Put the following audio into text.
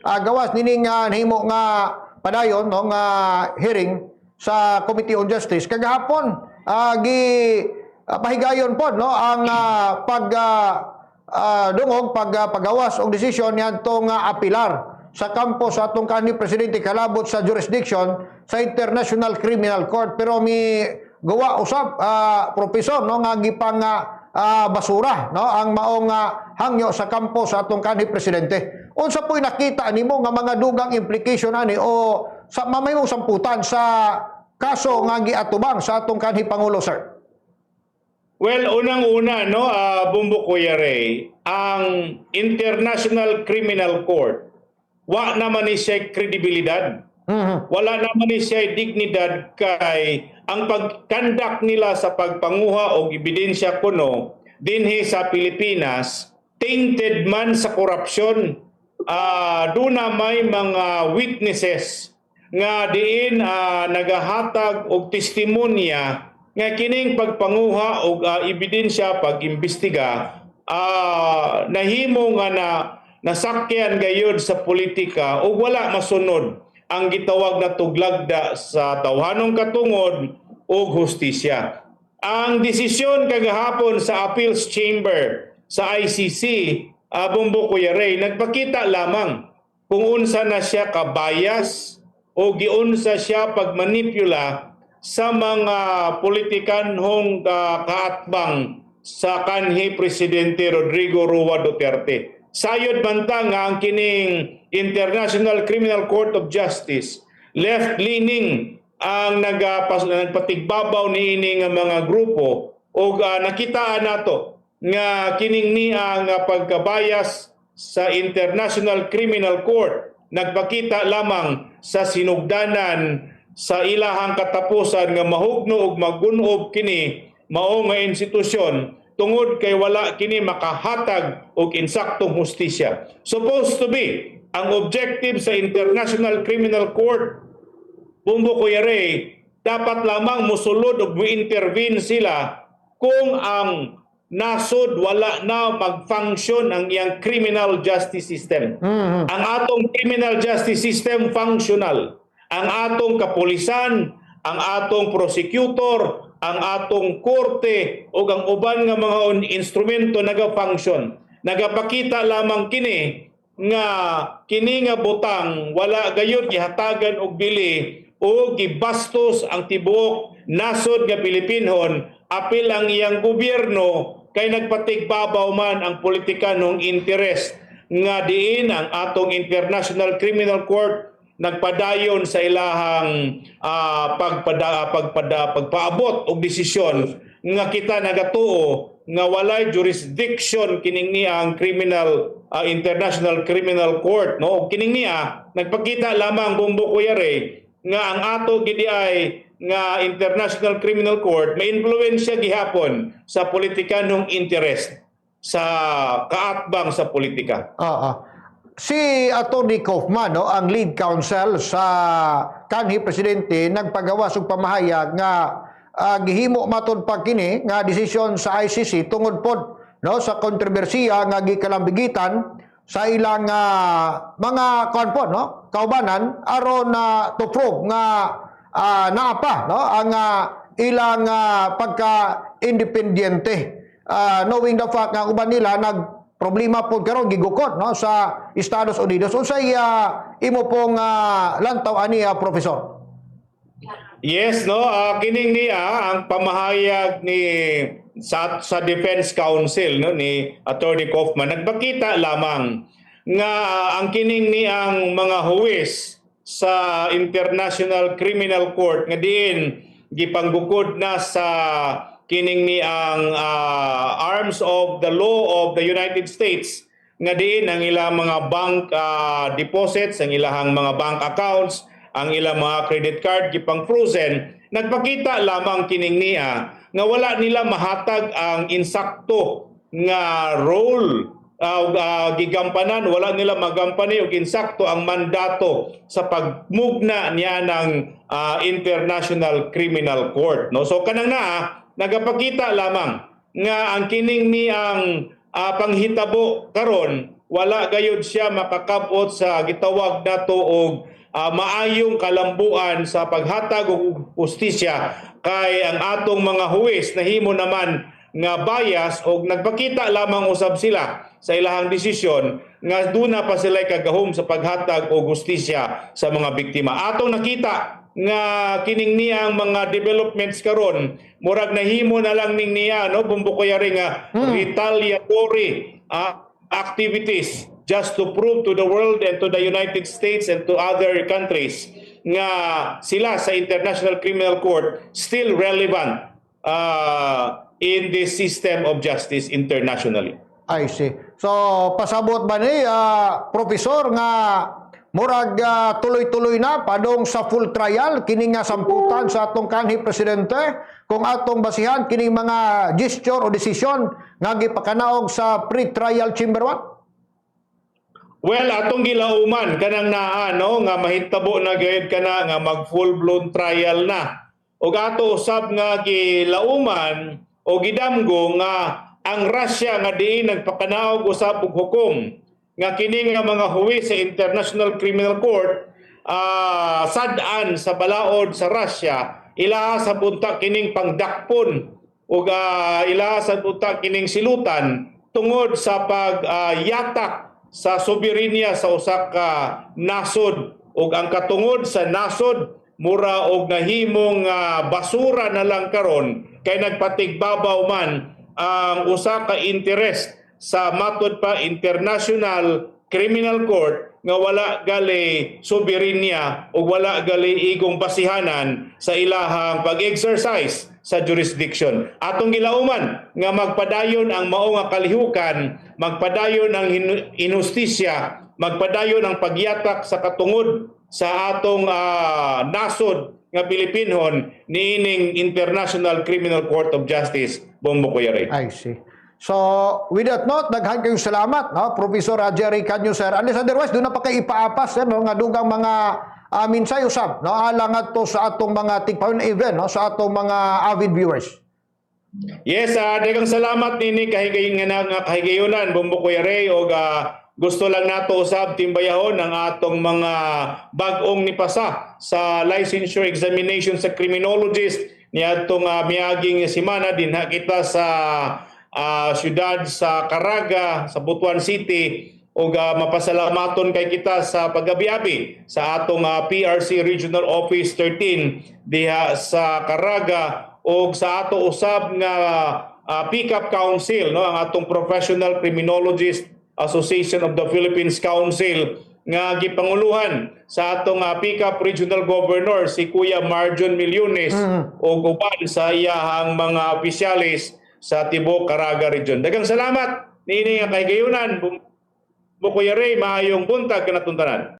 gawas nining nahimo nga padayon no nga hearing sa Committee on Justice kagahapon pahigayon po no ang dungog pagawas og desisyon niadtong apilar sa kampo sa atong kanhi presidente kalabot sa jurisdiction sa International Criminal Court, pero mi gawa usab professor no nga gipang basura no ang maong hangyo sa kampo sa atong kanhi presidente. Unsa po'y nakita nimo nga mga dugang implication ani o sa mamayong samputan sa kaso nga giatubang sa atong kanhi pangulo, sir? Well, unang-una, no, Bumbo Kuya Ray, ang International Criminal Court, wa naman ni siya kredibilidad. Wala naman ni siya dignidad kay ang pagkandak nila sa pagpanguha o ebidensya kuno dinhi sa Pilipinas, tainted man sa korupsyon. Doon na may mga witnesses nga diin nagahatag og testimonya nga kining pagpanguha og ebidensya pag-imbestiga nahimo nga nasakyan gayud sa politika o wala masunod ang gitawag na tuglagda sa tawhanong katungod o hustisya. Ang desisyon kagahapon sa Appeals Chamber sa ICC, Bumbo Kuya Ray, nagpakita lamang kung unsa na siya kabayas o giunsa siya pagmanipula sa mga politikanhong kaatbang sa kanhi Presidente Rodrigo Roa Duterte. Sayod banta nga ang kining International Criminal Court of Justice, left-leaning ang nagpatigbabaw niini nga mga grupo o nakitaan nato nga kining ni ang pagkabayas sa International Criminal Court nagpakita lamang sa sinugdanan sa ilahang katapusan nga mahugno ug magunob kini mao nga institusyon tungod kay wala kini makahatag og insaktong hustisya. Supposed to be ang objective sa International Criminal Court, Bumbo Kuya Ray, dapat lamang musulod ug mo-intervene sila kung ang nasod wala na mag-function ang iyang criminal justice system. Ang atong criminal justice system functional. Ang atong kapulisan, ang atong prosecutor, ang atong korte o ang uban nga mga instrumento naga-function. Nagapakita lamang kini nga butang wala gayud gihatagan og bili o gibastos ang tibuok nasod nga Pilipinhon apil ang iyang gobyerno kay nagpatigbabaw man ang politikanong interest nga diin ang atong International Criminal Court nagpadayon sa ilahang pagpaabot og desisyon nga kita nagatuo nga walay jurisdiction kining niya ang International Criminal Court no kining niya nagpakita lamang Bumbo Kuya Ray nga ang ato gidi ay nga International Criminal Court may influensya gihapon sa politikanong interest sa kaatbang sa politika. Si Atty. Kaufman, no, ang lead counsel sa kanhi presidente, nagpagawas og pamahayag nga gihimo matud pa kini nga desisyon sa ICC tungod pod no sa kontrobersiya nga gikalambigitan sa ilang mga konpon no kaubanan aron to prove nga naapa no ang ilang pagka independyente knowing the fact nga uban nila problema po karon gigukot no sa Estados Unidos. Unsay imo pong lantaw ani professor? Yes no kining niya ang pamahayag ni sa Defense Counsel no ni Atty. Kaufman nagpakita lamang nga ang kining ni ang mga huwes sa International Criminal Court nga diin gipanggukod na sa kining ni ang arms of the law of the United States nga diin ang ilang mga bank deposits, ang ilang mga bank accounts, ang ilang mga credit card gipang frozen. Nagpakita lamang kining niya nga wala nila mahatag ang insakto nga role gigampanan, wala nila magampani og insakto ang mandato sa pagmugna niya ng International Criminal Court no. So kanang nagapakita lamang nga ang kining ni ang panghitabo karon wala gayud siya makakabot sa gitawag nato og maayong kalambuan sa paghatag og hustisya kay ang atong mga huwes nahimo naman nga bias og nagpakita lamang usab sila sa ilahang desisyon nga duna pa sila kagahom sa paghatag og hustisya sa mga biktima. Atong nakita nga kining niyang mga developments karon murag nahimo na lang ning niya no bumbukoyari nga retaliatory activities just to prove to the world and to the United States and to other countries nga sila sa International Criminal Court still relevant in this system of justice internationally. I see. So, pasabot ba ni, Professor, nga murag tuloy-tuloy na padong sa full trial, kining nga samputan sa atong kanhi Presidente, kung atong basihan, kining mga gesture o desisyon nga gipakanaog sa pre-trial chamber 1? Well, atong gilauman kanang naa no nga mahitabo na gayud kana nga mag full blown trial na. Og ato usab nga gilauman o gidamgo nga ang Russia nga diin nagpakanaog usab og hukom nga kini nga mga huwis sa International Criminal Court sad-an sa balaod sa Russia ila sa bunta kining pangdakpon ug ila sa bunta kining silutan tungod sa pagyatak sa soberenya sa usa ka nasod ug ang katungod sa nasod mura og nahimong basura na lang karon kay nagpatigbabaw man ang usa ka interest sa matud pa International Criminal Court nga wala gali soberenya o wala gali igong basihanan sa ilahang pag-exercise sa jurisdiction. Atong gilauman nga magpadayon ang mao nga kalihukan, magpadayon ang inustisya, magpadayon ang pagyatak sa katungod sa atong nasod nga Pilipinhon niining International Criminal Court of Justice, Bongbong Ray. I see. So, with that note, daghan kayong salamat, no? Professor Jerry Canyo, sir. Unless otherwise, doon na pa kayo ipaapas, no? Nga dugang mga minsay usab, no? Alangan to sa atong mga tigpaon event, no? Sa atong mga avid viewers. Yes, daghang salamat nini kahigayunan, Bongbong Ray, og gusto lang nato usab timbayahon ang atong mga bag-ong nipasa sa licensure examination sa criminologist niadtong miaging semana dinha kita sa siyudad sa Caraga, sa Butuan City ug mapasalamaton kay kita sa paggabi-abi sa atong PRC Regional Office 13 diha sa Caraga ug sa ato usab nga Pickup Council, no, ang atong Professional Criminologist Association of the Philippines Council nga gipanguluhan sa atong Pickup Regional Governor si Kuya Marjon Millones o uban sa iyahang mga opisyalis sa Tibok Caraga Region. Daghang salamat niini nga kahigayunan, Kuya Ray, maayong buntag kanatuntanan.